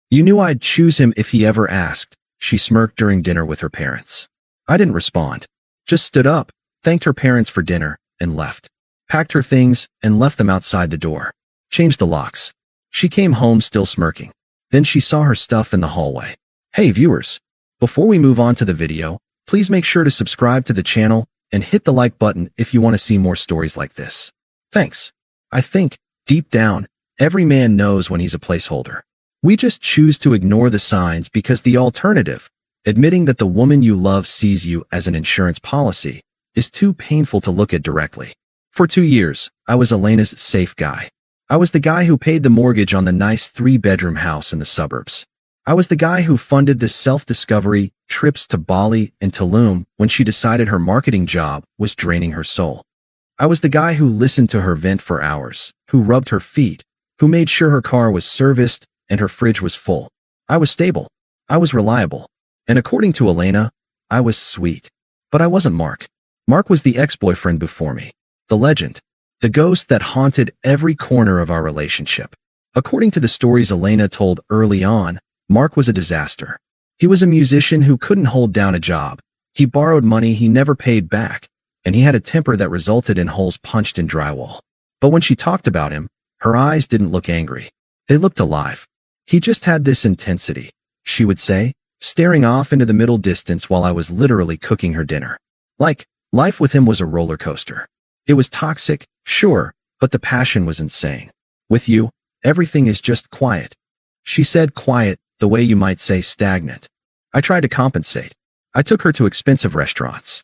You knew I'd choose him if he ever asked. She smirked during dinner with her parents. I didn't respond. Just stood up, thanked her parents for dinner, and left. Packed her things and left them outside the door. Changed the locks. She came home still smirking. Then she saw her stuff in the hallway. Hey viewers! Before we move on to the video, please make sure to subscribe to the channel and hit the like button if you want to see more stories like this. Thanks. I think, deep down, every man knows when he's a placeholder. We just choose to ignore the signs because the alternative, admitting that the woman you love sees you as an insurance policy, is too painful to look at directly. For 2 years, I was Elena's safe guy. I was the guy who paid the mortgage on the nice 3-bedroom house in the suburbs. I was the guy who funded the self-discovery trips to Bali and Tulum when she decided her marketing job was draining her soul. I was the guy who listened to her vent for hours, who rubbed her feet, who made sure her car was serviced and her fridge was full. I was stable. I was reliable. And according to Elena, I was sweet. But I wasn't Mark. Mark was the ex-boyfriend before me. The legend. The ghost that haunted every corner of our relationship. According to the stories Elena told early on, Mark was a disaster. He was a musician who couldn't hold down a job. He borrowed money he never paid back, and he had a temper that resulted in holes punched in drywall. But when she talked about him, her eyes didn't look angry. They looked alive. He just had this intensity, she would say, staring off into the middle distance while I was literally cooking her dinner. Like, life with him was a roller coaster. It was toxic, sure, but the passion was insane. With you, everything is just quiet. She said quiet, the way you might say stagnant. I tried to compensate. I took her to expensive restaurants.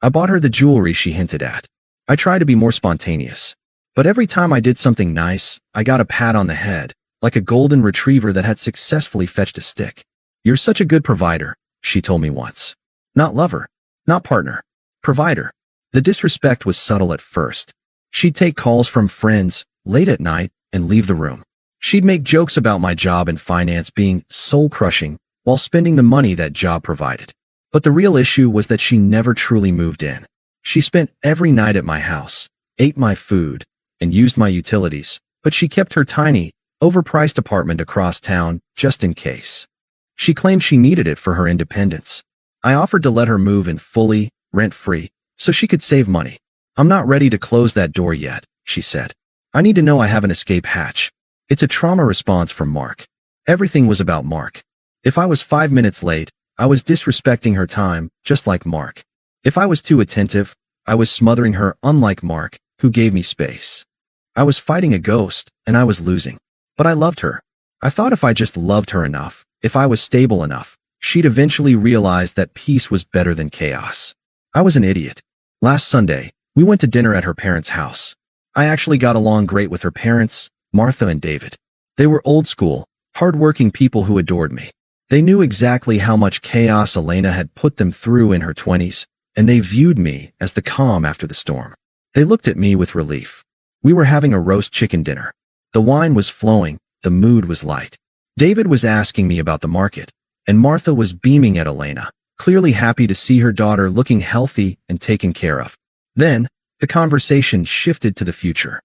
I bought her the jewelry she hinted at. I tried to be more spontaneous. But every time I did something nice, I got a pat on the head, like a golden retriever that had successfully fetched a stick. You're such a good provider, she told me once. Not lover. Not partner. Provider. The disrespect was subtle at first. She'd take calls from friends, late at night, and leave the room. She'd make jokes about my job and finance being soul-crushing while spending the money that job provided. But the real issue was that she never truly moved in. She spent every night at my house, ate my food, and used my utilities, but she kept her tiny, overpriced apartment across town just in case. She claimed she needed it for her independence. I offered to let her move in fully, rent-free, so she could save money. I'm not ready to close that door yet, she said. I need to know I have an escape hatch. It's a trauma response from Mark. Everything was about Mark. If I was 5 minutes late, I was disrespecting her time, just like Mark. If I was too attentive, I was smothering her, unlike Mark, who gave me space. I was fighting a ghost, and I was losing. But I loved her. I thought if I just loved her enough, if I was stable enough, she'd eventually realize that peace was better than chaos. I was an idiot. Last Sunday, we went to dinner at her parents' house. I actually got along great with her parents, Martha and David. They were old school, hard-working people who adored me. They knew exactly how much chaos Elena had put them through in her 20s, and they viewed me as the calm after the storm. They looked at me with relief. We were having a roast chicken dinner. The wine was flowing, the mood was light. David was asking me about the market, and Martha was beaming at Elena, clearly happy to see her daughter looking healthy and taken care of. Then, the conversation shifted to the future.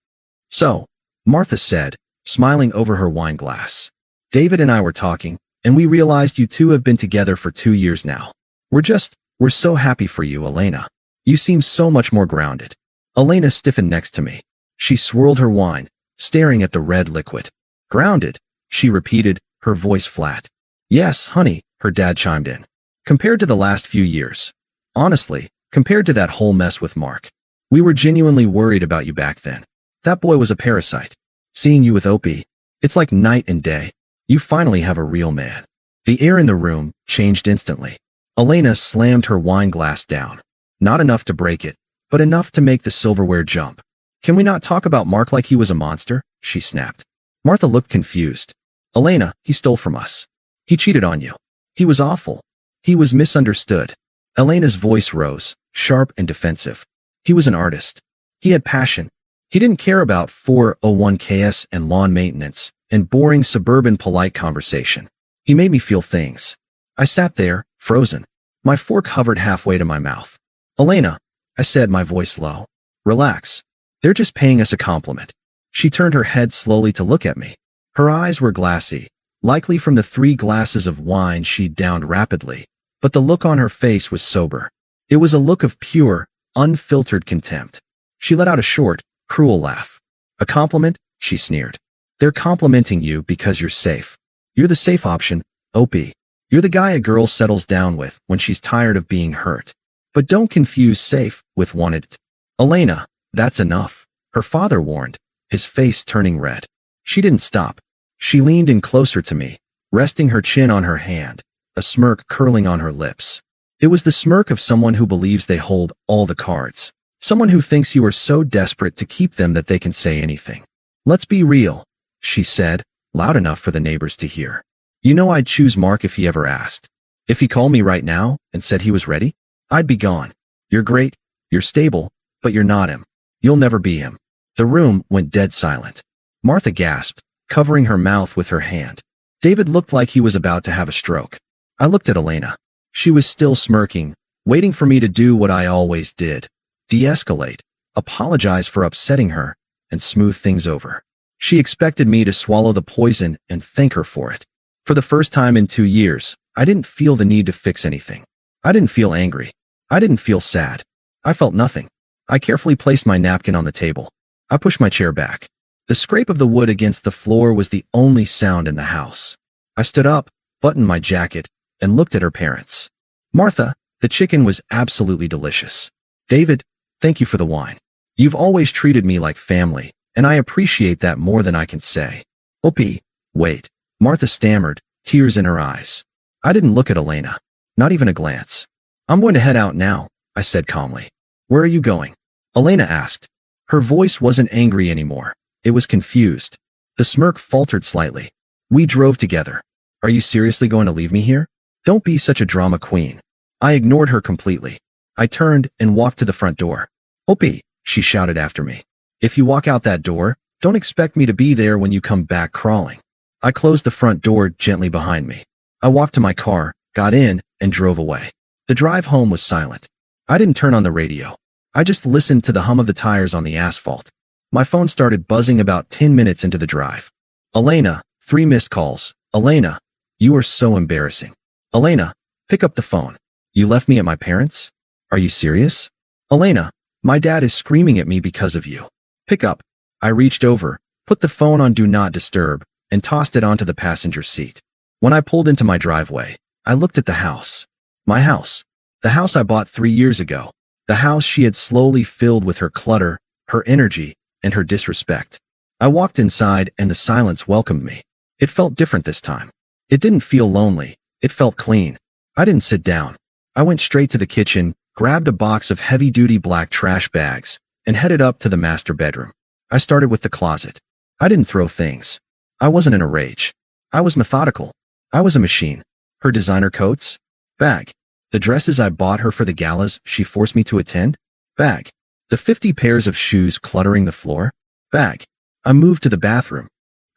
So, Martha said, smiling over her wine glass. David and I were talking, and we realized you two have been together for 2 years now. We're so happy for you, Elena. You seem so much more grounded. Elena stiffened next to me. She swirled her wine, staring at the red liquid. Grounded, she repeated, her voice flat. Yes, honey, her dad chimed in. Compared to the last few years. Honestly, compared to that whole mess with Mark. We were genuinely worried about you back then. That boy was a parasite. Seeing you with Opie, it's like night and day. You finally have a real man. The air in the room changed instantly. Elena slammed her wine glass down. Not enough to break it, but enough to make the silverware jump. Can we not talk about Mark like he was a monster? She snapped. Martha looked confused. Elena, he stole from us. He cheated on you. He was awful. He was misunderstood. Elena's voice rose, sharp and defensive. He was an artist. He had passion. He didn't care about 401ks and lawn maintenance and boring suburban polite conversation. He made me feel things. I sat there, frozen. My fork hovered halfway to my mouth. Elena, I said, my voice low. Relax. They're just paying us a compliment. She turned her head slowly to look at me. Her eyes were glassy, likely from the 3 glasses of wine she'd downed rapidly, but the look on her face was sober. It was a look of pure, unfiltered contempt. She let out a short, cruel laugh. A compliment? She sneered. They're complimenting you because you're safe. You're the safe option, Opie. You're the guy a girl settles down with when she's tired of being hurt. But don't confuse safe with wanted. Elena, that's enough, her father warned, his face turning red. She didn't stop. She leaned in closer to me, resting her chin on her hand, a smirk curling on her lips. It was the smirk of someone who believes they hold all the cards. Someone who thinks you are so desperate to keep them that they can say anything. Let's be real, she said, loud enough for the neighbors to hear. You know I'd choose Mark if he ever asked. If he called me right now and said he was ready, I'd be gone. You're great, you're stable, but you're not him. You'll never be him. The room went dead silent. Martha gasped, covering her mouth with her hand. David looked like he was about to have a stroke. I looked at Elena. She was still smirking, waiting for me to do what I always did. De-escalate, apologize for upsetting her, and smooth things over. She expected me to swallow the poison and thank her for it. For the first time in 2 years, I didn't feel the need to fix anything. I didn't feel angry. I didn't feel sad. I felt nothing. I carefully placed my napkin on the table. I pushed my chair back. The scrape of the wood against the floor was the only sound in the house. I stood up, buttoned my jacket, and looked at her parents. Martha, the chicken was absolutely delicious. David, thank you for the wine. You've always treated me like family, and I appreciate that more than I can say. Opie, wait. Martha stammered, tears in her eyes. I didn't look at Elena. Not even a glance. I'm going to head out now, I said calmly. Where are you going? Elena asked. Her voice wasn't angry anymore. It was confused. The smirk faltered slightly. We drove together. Are you seriously going to leave me here? Don't be such a drama queen. I ignored her completely. I turned and walked to the front door. Opie, she shouted after me. If you walk out that door, don't expect me to be there when you come back crawling. I closed the front door gently behind me. I walked to my car, got in, and drove away. The drive home was silent. I didn't turn on the radio. I just listened to the hum of the tires on the asphalt. My phone started buzzing about 10 minutes into the drive. Elena, 3 missed calls. Elena, you are so embarrassing. Elena, pick up the phone. You left me at my parents'? Are you serious? Elena, my dad is screaming at me because of you. Pick up. I reached over, put the phone on Do Not Disturb, and tossed it onto the passenger seat. When I pulled into my driveway, I looked at the house. My house. The house I bought 3 years ago. The house she had slowly filled with her clutter, her energy, and her disrespect. I walked inside and the silence welcomed me. It felt different this time. It didn't feel lonely. It felt clean. I didn't sit down. I went straight to the kitchen, grabbed a box of heavy-duty black trash bags, and headed up to the master bedroom. I started with the closet. I didn't throw things. I wasn't in a rage. I was methodical. I was a machine. Her designer coats? Bag. The dresses I bought her for the galas she forced me to attend? Bag. The 50 pairs of shoes cluttering the floor? Bag. I moved to the bathroom.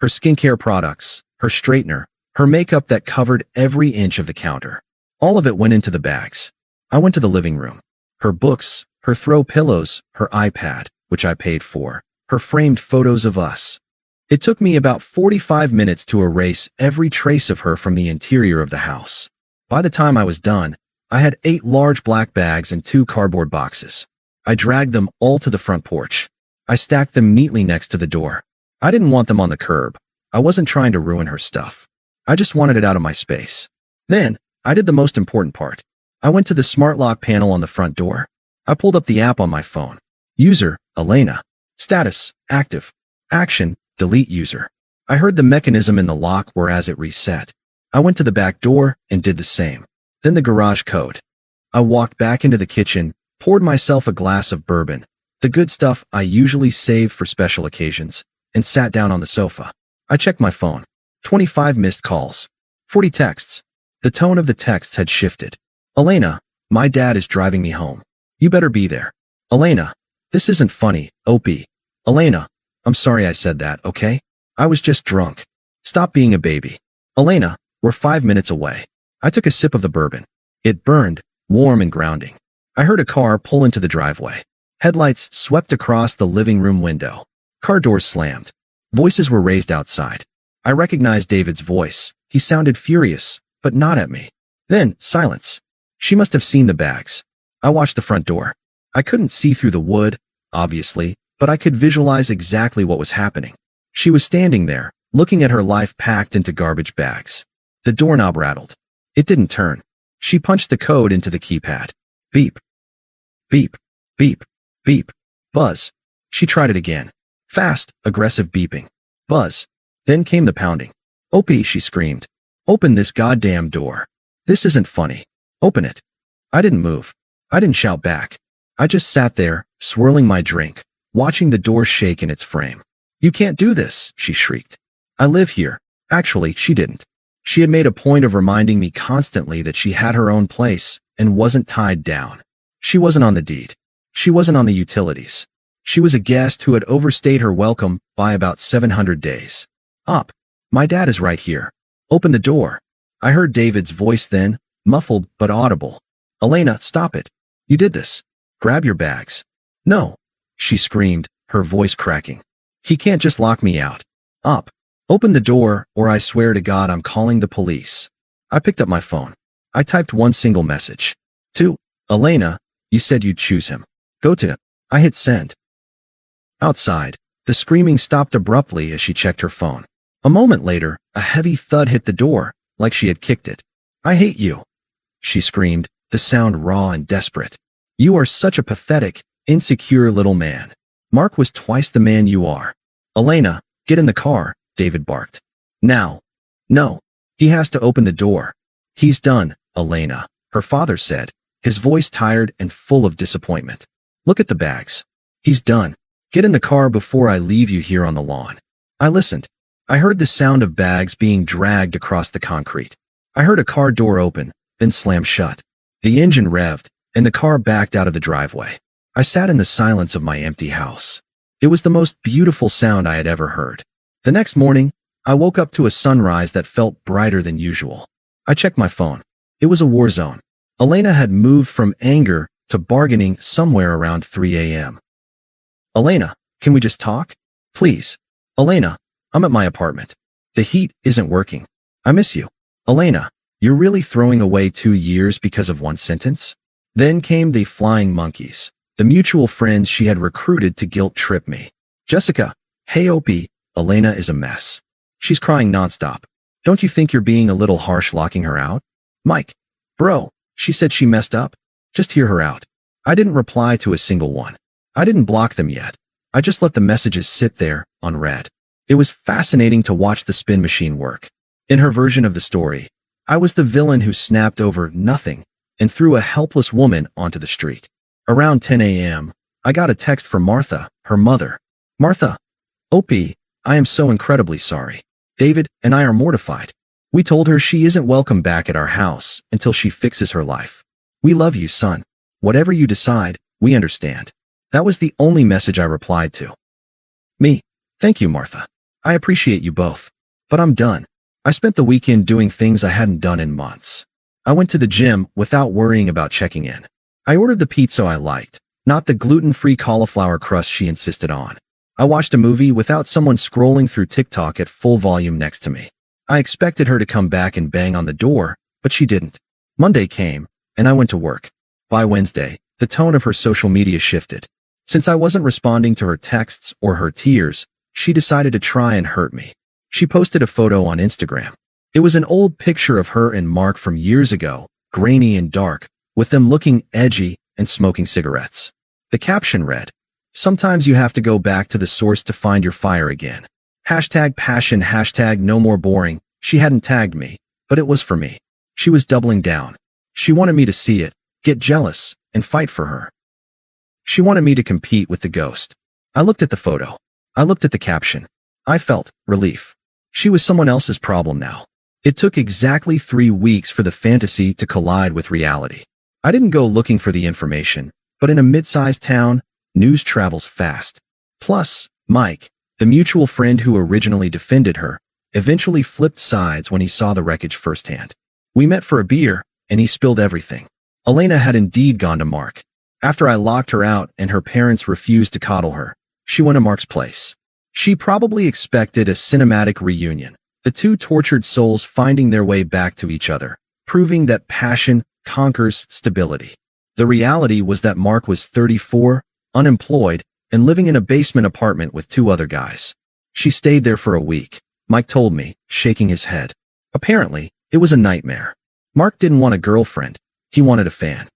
Her skincare products, her straightener, her makeup that covered every inch of the counter. All of it went into the bags. I went to the living room. Her books, her throw pillows, her iPad, which I paid for, her framed photos of us. It took me about 45 minutes to erase every trace of her from the interior of the house. By the time I was done, I had 8 large black bags and 2 cardboard boxes. I dragged them all to the front porch. I stacked them neatly next to the door. I didn't want them on the curb. I wasn't trying to ruin her stuff. I just wanted it out of my space. Then, I did the most important part. I went to the smart lock panel on the front door. I pulled up the app on my phone. User, Elena. Status, active. Action, delete user. I heard the mechanism in the lock whereas it reset. I went to the back door and did the same. Then the garage code. I walked back into the kitchen, poured myself a glass of bourbon, the good stuff I usually save for special occasions, and sat down on the sofa. I checked my phone. 25 missed calls. 40 texts. The tone of the texts had shifted. Elena, my dad is driving me home. You better be there. Elena, this isn't funny, Opie. Elena, I'm sorry I said that, okay? I was just drunk. Stop being a baby. Elena, we're 5 minutes away. I took a sip of the bourbon. It burned, warm and grounding. I heard a car pull into the driveway. Headlights swept across the living room window. Car doors slammed. Voices were raised outside. I recognized David's voice. He sounded furious, but not at me. Then, silence. She must have seen the bags. I watched the front door. I couldn't see through the wood, obviously, but I could visualize exactly what was happening. She was standing there, looking at her life packed into garbage bags. The doorknob rattled. It didn't turn. She punched the code into the keypad. Beep. Beep. Beep. Beep. Buzz. She tried it again. Fast, aggressive beeping. Buzz. Then came the pounding. Opie, she screamed. Open this goddamn door. This isn't funny. Open it. I didn't move. I didn't shout back. I just sat there, swirling my drink, watching the door shake in its frame. You can't do this, she shrieked. I live here. Actually, she didn't. She had made a point of reminding me constantly that she had her own place and wasn't tied down. She wasn't on the deed. She wasn't on the utilities. She was a guest who had overstayed her welcome by about 700 days. Up. My dad is right here. Open the door. I heard David's voice then, muffled but audible. Elena, stop it. You did this. Grab your bags. No. She screamed, her voice cracking. He can't just lock me out. Up. Open the door, or I swear to God I'm calling the police. I picked up my phone. I typed one single message. To Elena, you said you'd choose him. Go to him. I hit send. Outside, the screaming stopped abruptly as she checked her phone. A moment later, a heavy thud hit the door, like she had kicked it. I hate you. She screamed, the sound raw and desperate. You are such a pathetic, insecure little man. Mark was twice the man you are. Elena, get in the car, David barked. Now. No. He has to open the door. He's done, Elena, her father said, his voice tired and full of disappointment. Look at the bags. He's done. Get in the car before I leave you here on the lawn. I listened. I heard the sound of bags being dragged across the concrete. I heard a car door open, then slam shut. The engine revved, and the car backed out of the driveway. I sat in the silence of my empty house. It was the most beautiful sound I had ever heard. The next morning, I woke up to a sunrise that felt brighter than usual. I checked my phone. It was a war zone. Elena had moved from anger to bargaining somewhere around 3 a.m. Elena, can we just talk? Please. Elena, I'm at my apartment. The heat isn't working. I miss you. Elena, you're really throwing away 2 years because of one sentence? Then came the flying monkeys, the mutual friends she had recruited to guilt trip me. Jessica, hey Opie, Elena is a mess. She's crying nonstop. Don't you think you're being a little harsh locking her out? Mike, bro, she said she messed up. Just hear her out. I didn't reply to a single one. I didn't block them yet. I just let the messages sit there, unread. It was fascinating to watch the spin machine work. In her version of the story, I was the villain who snapped over nothing and threw a helpless woman onto the street. Around 10 a.m., I got a text from Martha, her mother. Martha, Opie, I am so incredibly sorry. David and I are mortified. We told her she isn't welcome back at our house until she fixes her life. We love you, son. Whatever you decide, we understand. That was the only message I replied to. Me. Thank you, Martha. I appreciate you both. But I'm done. I spent the weekend doing things I hadn't done in months. I went to the gym without worrying about checking in. I ordered the pizza I liked, not the gluten-free cauliflower crust she insisted on. I watched a movie without someone scrolling through TikTok at full volume next to me. I expected her to come back and bang on the door, but she didn't. Monday came, and I went to work. By Wednesday, the tone of her social media shifted. Since I wasn't responding to her texts or her tears, she decided to try and hurt me. She posted a photo on Instagram. It was an old picture of her and Mark from years ago, grainy and dark, with them looking edgy and smoking cigarettes. The caption read, "Sometimes you have to go back to the source to find your fire again. Hashtag passion, hashtag no more boring." She hadn't tagged me, but it was for me. She was doubling down. She wanted me to see it, get jealous, and fight for her. She wanted me to compete with the ghost. I looked at the photo. I looked at the caption. I felt relief. She was someone else's problem now. It took exactly 3 weeks for the fantasy to collide with reality. I didn't go looking for the information, but in a mid-sized town, news travels fast. Plus, Mike, the mutual friend who originally defended her, eventually flipped sides when he saw the wreckage firsthand. We met for a beer, and he spilled everything. Elena had indeed gone to Mark. After I locked her out and her parents refused to coddle her, she went to Mark's place. She probably expected a cinematic reunion, The two tortured souls finding their way back to each other, proving that passion conquers stability. The reality was that Mark was 34, unemployed, and living in a basement apartment with two other guys. She stayed there for a week, Mike told me, shaking his head. Apparently, it was a nightmare. Mark didn't want a girlfriend, he wanted a fan.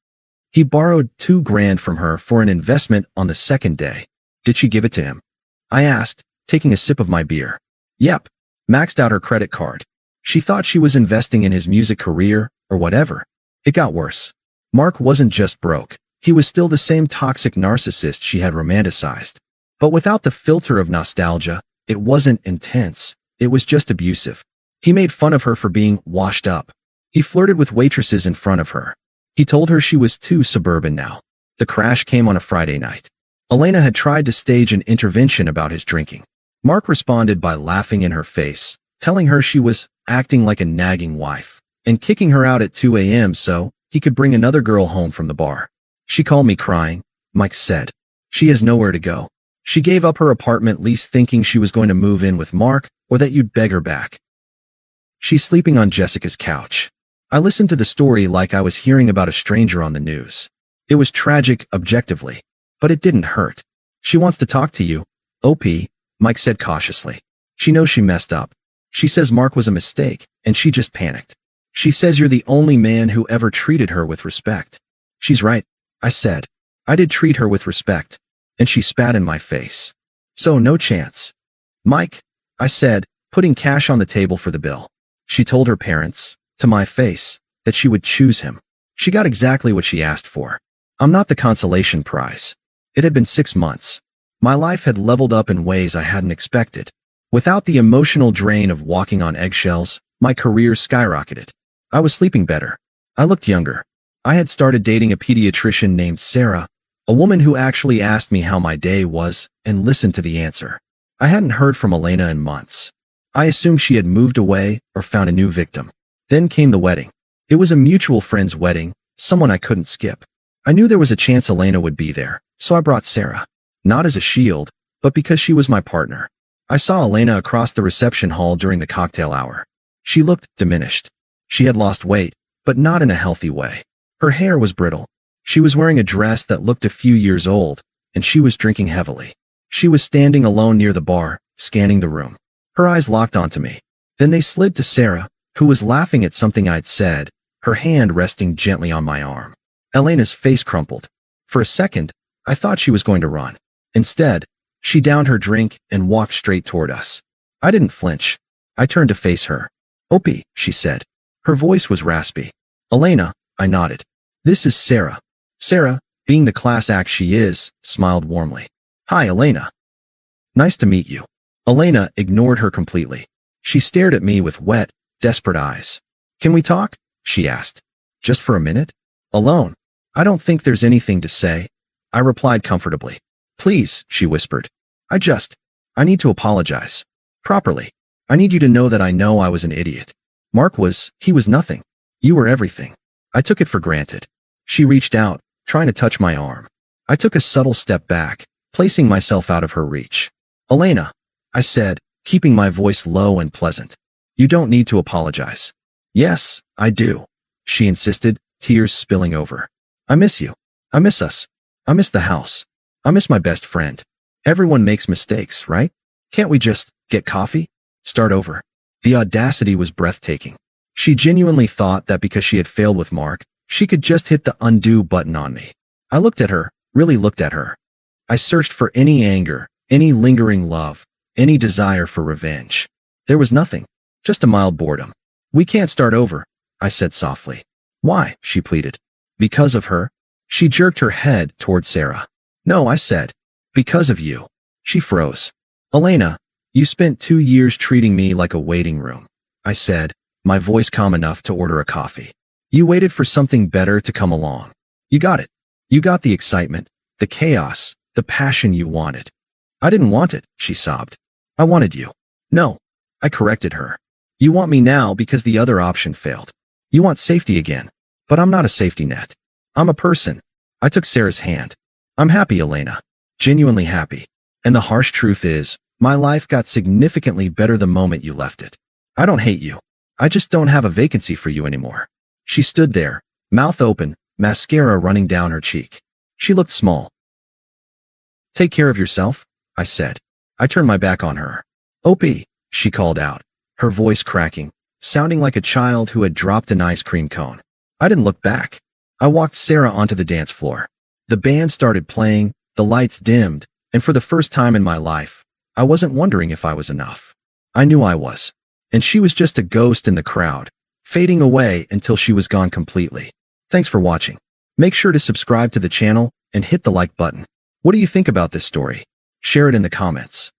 He borrowed $2,000 from her for an investment on the second day. Did she give it to him? I asked, taking a sip of my beer. Yep. Maxed out her credit card. She thought she was investing in his music career, or whatever. It got worse. Mark wasn't just broke. He was still the same toxic narcissist she had romanticized. But without the filter of nostalgia, it wasn't intense. It was just abusive. He made fun of her for being washed up. He flirted with waitresses in front of her. He told her she was too suburban now. The crash came on a Friday night. Elena had tried to stage an intervention about his drinking. Mark responded by laughing in her face, telling her she was acting like a nagging wife, and kicking her out at 2 a.m. so he could bring another girl home from the bar. She called me crying, Mike said. She has nowhere to go. She gave up her apartment lease thinking she was going to move in with Mark or that you'd beg her back. She's sleeping on Jessica's couch. I listened to the story like I was hearing about a stranger on the news. It was tragic objectively, but it didn't hurt. She wants to talk to you, OP, Mike said cautiously. She knows she messed up. She says Mark was a mistake, and she just panicked. She says you're the only man who ever treated her with respect. She's right, I said. I did treat her with respect, and she spat in my face. So no chance. Mike, I said, putting cash on the table for the bill. She told her parents, to my face, that she would choose him. She got exactly what she asked for. I'm not the consolation prize. It had been 6 months. My life had leveled up in ways I hadn't expected. Without the emotional drain of walking on eggshells, my career skyrocketed. I was sleeping better. I looked younger. I had started dating a pediatrician named Sarah, a woman who actually asked me how my day was and listened to the answer. I hadn't heard from Elena in months. I assumed she had moved away or found a new victim. Then came the wedding. It was a mutual friend's wedding, someone I couldn't skip. I knew there was a chance Elena would be there, so I brought Sarah. Not as a shield, but because she was my partner. I saw Elena across the reception hall during the cocktail hour. She looked diminished. She had lost weight, but not in a healthy way. Her hair was brittle. She was wearing a dress that looked a few years old, and she was drinking heavily. She was standing alone near the bar, scanning the room. Her eyes locked onto me. Then they slid to Sarah, who was laughing at something I'd said, her hand resting gently on my arm. Elena's face crumpled. For a second, I thought she was going to run. Instead, she downed her drink and walked straight toward us. I didn't flinch. I turned to face her. Opie, she said. Her voice was raspy. Elena, I nodded. This is Sarah. Sarah, being the class act she is, smiled warmly. Hi, Elena. Nice to meet you. Elena ignored her completely. She stared at me with wet, desperate eyes. Can we talk? She asked. Just for a minute? Alone. I don't think there's anything to say. I replied comfortably. Please, she whispered. I need to apologize. Properly. I need you to know that I know I was an idiot. He was nothing. You were everything. I took it for granted. She reached out, trying to touch my arm. I took a subtle step back, placing myself out of her reach. Elena, I said, keeping my voice low and pleasant. You don't need to apologize. Yes, I do. She insisted, tears spilling over. I miss you. I miss us. I miss the house. I miss my best friend. Everyone makes mistakes, right? Can't we just get coffee? Start over. The audacity was breathtaking. She genuinely thought that because she had failed with Mark, she could just hit the undo button on me. I looked at her, really looked at her. I searched for any anger, any lingering love, any desire for revenge. There was nothing, just a mild boredom. We can't start over, I said softly. Why? She pleaded. Because of her? She jerked her head toward Sarah. No, I said. Because of you. She froze. Elena, you spent 2 years treating me like a waiting room, I said, my voice calm enough to order a coffee. You waited for something better to come along. You got it. You got the excitement, the chaos, the passion you wanted. I didn't want it, she sobbed. I wanted you. No, I corrected her. You want me now because the other option failed. You want safety again. But I'm not a safety net. I'm a person. I took Sarah's hand. I'm happy, Elena. Genuinely happy. And the harsh truth is, my life got significantly better the moment you left it. I don't hate you. I just don't have a vacancy for you anymore. She stood there, mouth open, mascara running down her cheek. She looked small. Take care of yourself, I said. I turned my back on her. Opie, she called out, her voice cracking, sounding like a child who had dropped an ice cream cone. I didn't look back. I walked Sarah onto the dance floor. The band started playing, the lights dimmed, and for the first time in my life, I wasn't wondering if I was enough. I knew I was. And she was just a ghost in the crowd, fading away until she was gone completely. Thanks for watching. Make sure to subscribe to the channel and hit the like button. What do you think about this story? Share it in the comments.